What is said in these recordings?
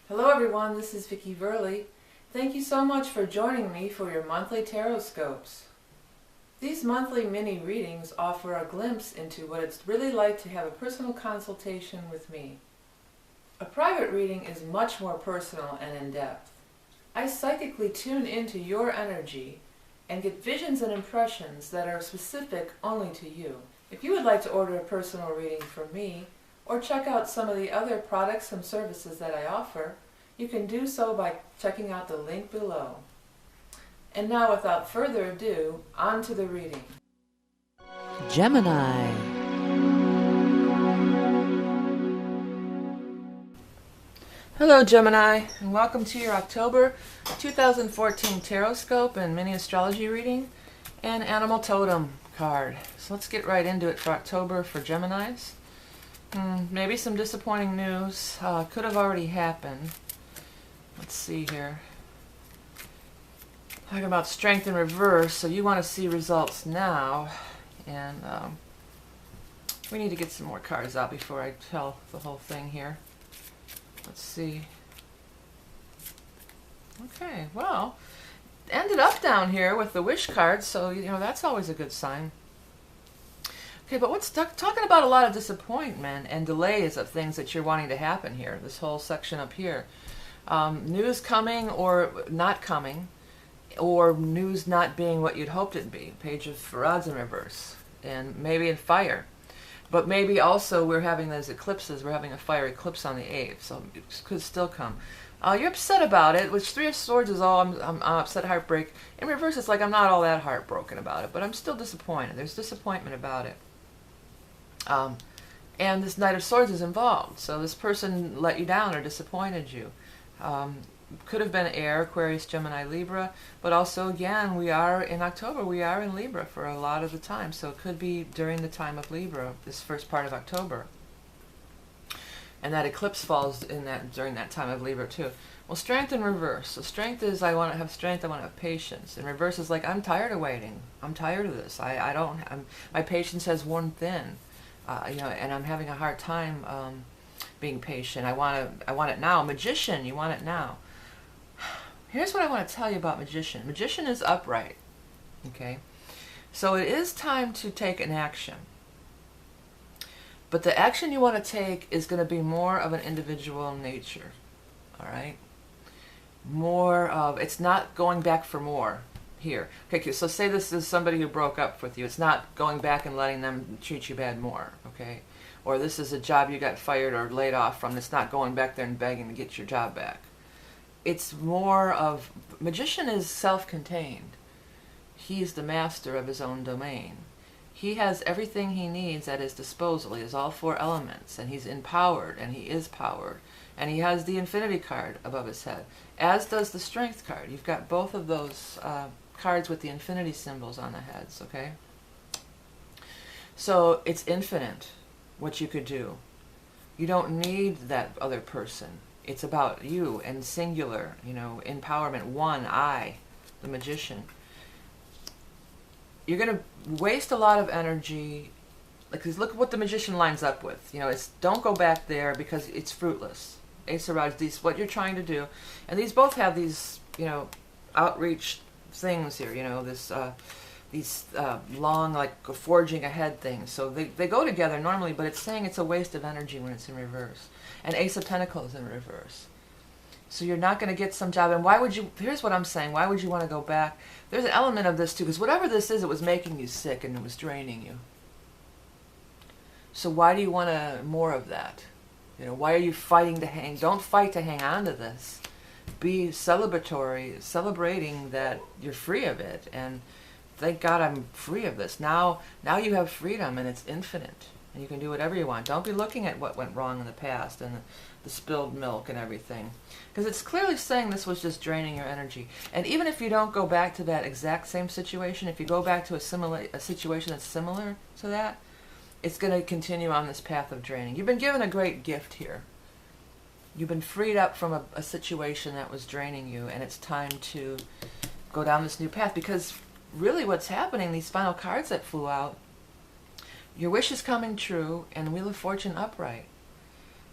Hello everyone, this is Vicki Verley. Thank you so much for joining me for your monthly Tarotscopes. These monthly mini readings offer a glimpse into what it's really like to have a personal consultation with me. A private reading is much more personal and in-depth. I psychically tune into your energy and get visions and impressions that are specific only to you. If you would like to order a personal reading from me, or check out some of the other products and services that I offer, you can do so by checking out the link below. And now, without further ado, on to the reading. Gemini. Hello Gemini, and welcome to your October 2014 Tarotscope and mini astrology reading and animal totem card. So let's get right into it for October for Geminis. Maybe some disappointing news. Could have already happened. Let's see here. Talking about strength in reverse, so you want to see results now. And we need to get some more cards out before I tell the whole thing here. Let's see. Okay, well, ended up down here with the wish card, so that's always a good sign. Okay, but what's talking about a lot of disappointment and delays of things that you're wanting to happen here, this whole section up here. News coming or not coming, or news not being what you'd hoped it'd be. Page of rods in reverse, and maybe in fire. But maybe also we're having those eclipses, we're having a fire eclipse on the 8th, so it could still come. You're upset about it, which Three of Swords is all, I'm upset, heartbreak. In reverse, it's like I'm not all that heartbroken about it, but I'm still disappointed. There's disappointment about it. And this Knight of Swords is involved, so this person let you down or disappointed you. Could have been air, Aquarius, Gemini, Libra, but also again, we are in October, we are in Libra for a lot of the time, so it could be during the time of Libra, this first part of October. And that eclipse falls in during that time of Libra too. Well, strength in reverse. So strength is I want to have strength, I want to have patience. In reverse is like I'm tired of waiting. I'm tired of this. My patience has worn thin. And I'm having a hard time being patient. I want it now. Magician, you want it now. Here's what I want to tell you about Magician. Magician is upright. Okay, so it is time to take an action. But the action you want to take is going to be more of an individual nature. All right, more of, it's not going back for more. Here. Okay, so say this is somebody who broke up with you. It's not going back and letting them treat you bad more, okay? Or this is a job you got fired or laid off from. It's not going back there and begging to get your job back. It's more of, Magician is self-contained. He's the master of his own domain. He has everything he needs at his disposal. He has all 4 elements, and he's empowered, and he is powered. And he has the Infinity card above his head, as does the Strength card. You've got both of those cards with the infinity symbols on the heads, okay? So it's infinite what you could do. You don't need that other person. It's about you and singular, empowerment. One, I, the Magician. You're going to waste a lot of energy, because look what the Magician lines up with. It's don't go back there because it's fruitless. Ace of Rods, what you're trying to do, and these both have these, outreach things here, these long, like forging ahead things. So they go together normally, but it's saying it's a waste of energy when it's in reverse. And Ace of Pentacles in reverse. So you're not going to get some job. And why would you, here's what I'm saying, why would you want to go back? There's an element of this too, because whatever this is, it was making you sick and it was draining you. So why do you want more of that? Why are you fighting to hang? Don't fight to hang on to this. Be celebratory, celebrating that you're free of it, and thank God I'm free of this. Now you have freedom, and it's infinite, and you can do whatever you want. Don't be looking at what went wrong in the past and the spilled milk and everything, because it's clearly saying this was just draining your energy. And even if you don't go back to that exact same situation, if you go back to a situation that's similar to that, it's going to continue on this path of draining. You've been given a great gift here. You've been freed up from a situation that was draining you, and it's time to go down this new path, because really what's happening, these final cards that flew out, your wish is coming true, and Wheel of Fortune upright.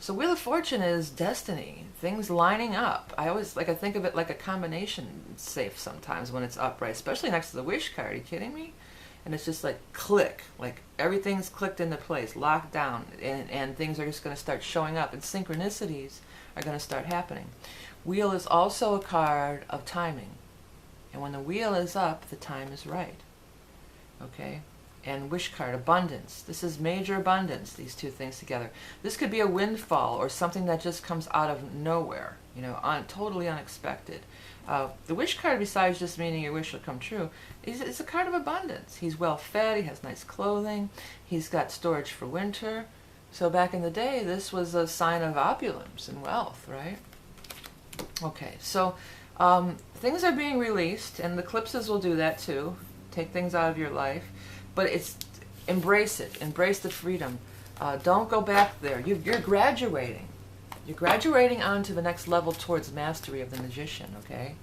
So Wheel of Fortune is destiny, things lining up. I think of it like a combination safe sometimes when it's upright, especially next to the wish card. Are you kidding me? And it's just like click, like everything's clicked into place, locked down, and things are just going to start showing up, and synchronicities are going to start happening. Wheel is also a card of timing, and when the wheel is up, the time is right. Okay? And wish card, abundance. This is major abundance, these two things together. This could be a windfall or something that just comes out of nowhere, you know, totally unexpected. The wish card, besides just meaning your wish will come true, is a card of abundance. He's well fed, he has nice clothing, he's got storage for winter. So back in the day, this was a sign of opulence and wealth, right? Okay, so things are being released, and the eclipses will do that too. Take things out of your life. But it's embrace it. Embrace the freedom. Don't go back there. You're graduating. You're graduating onto the next level towards mastery of the magician, okay?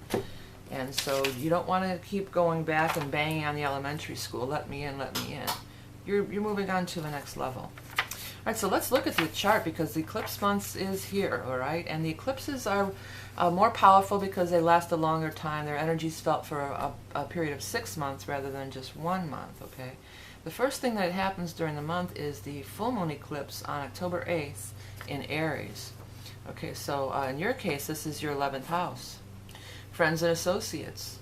And so you don't want to keep going back and banging on the elementary school. Let me in, let me in. You're moving on to the next level. All right, so let's look at the chart because the eclipse month is here, all right? And the eclipses are more powerful because they last a longer time. Their energy's felt for a period of 6 months rather than just 1 month, okay? The first thing that happens during the month is the full moon eclipse on October 8th in Aries. Okay, so in your case, this is your 11th house. Friends and associates.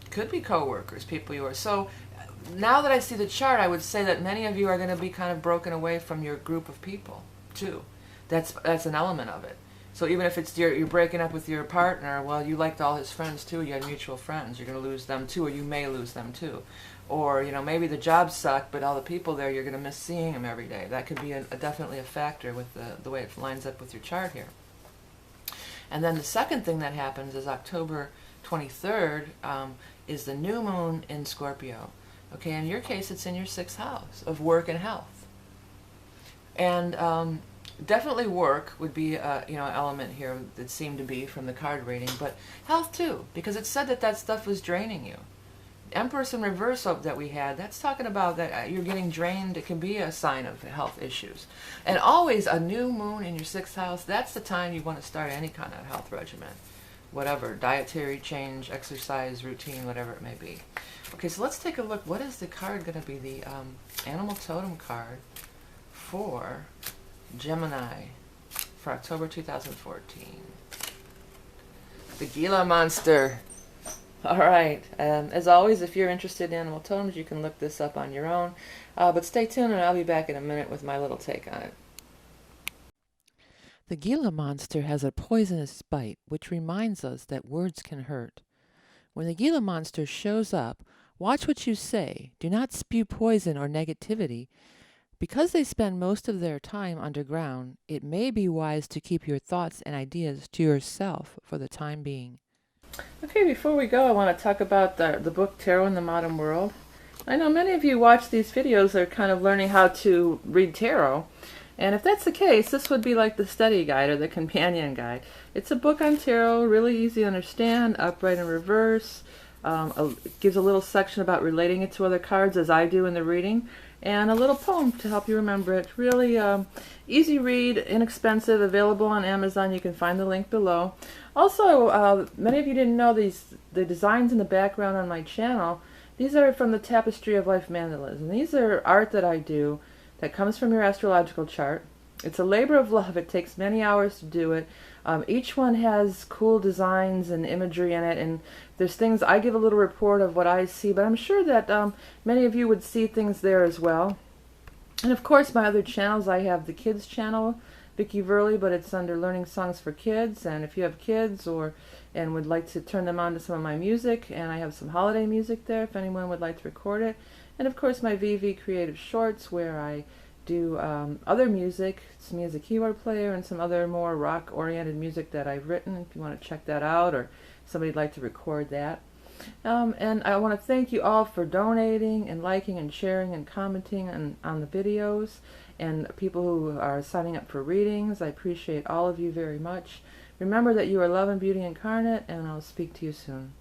Could be co-workers, people you are. So now that I see the chart, I would say that many of you are going to be kind of broken away from your group of people, too. That's an element of it. So even if it's you're breaking up with your partner, well, you liked all his friends, too. You had mutual friends. You're going to lose them, too, or you may lose them, too. Or, you know, maybe the job sucked, but all the people there, you're going to miss seeing them every day. That could be definitely a factor with the way it lines up with your chart here. And then the second thing that happens is October 23rd is the new moon in Scorpio. Okay, in your case, it's in your 6th house of work and health. And definitely work would be an element here that seemed to be from the card reading, but health too, because it said that stuff was draining you. Empress in reverse that we had, that's talking about that you're getting drained. It can be a sign of health issues. And always a new moon in your 6th house, that's the time you want to start any kind of health regimen. Whatever, dietary change, exercise, routine, whatever it may be. Okay, so let's take a look. What is the card going to be? The animal totem card for Gemini for October 2014. The Gila monster. All right. As always, if you're interested in animal totems, you can look this up on your own. But stay tuned, and I'll be back in a minute with my little take on it. The Gila monster has a poisonous bite, which reminds us that words can hurt. When the Gila monster shows up, watch what you say. Do not spew poison or negativity. Because they spend most of their time underground, it may be wise to keep your thoughts and ideas to yourself for the time being. Okay, before we go, I want to talk about the book Tarot in the Modern World. I know many of you watch these videos that are kind of learning how to read tarot. And if that's the case, this would be like the study guide or the companion guide. It's a book on tarot, really easy to understand, upright and reverse. It gives a little section about relating it to other cards, as I do in the reading, and a little poem to help you remember it. Really easy read, inexpensive, available on Amazon. You can find the link below. Also, many of you didn't know the designs in the background on my channel. These are from the Tapestry of Life mandalas, and these are art that I do that comes from your astrological chart. It's a labor of love. It takes many hours to do it. Each one has cool designs and imagery in it, and there's things, I give a little report of what I see, but I'm sure that many of you would see things there as well. And of course, my other channels, I have the kids channel, Vicki Verley, but it's under Learning Songs for Kids, and if you have kids and would like to turn them on to some of my music, and I have some holiday music there if anyone would like to record it. And of course, my VV Creative Shorts, where I do other music. It's me as a keyboard player and some other more rock-oriented music that I've written, if you want to check that out, or somebody'd like to record that. And I want to thank you all for donating and liking and sharing and commenting on the videos, and people who are signing up for readings. I appreciate all of you very much. Remember that you are love and beauty incarnate, and I'll speak to you soon.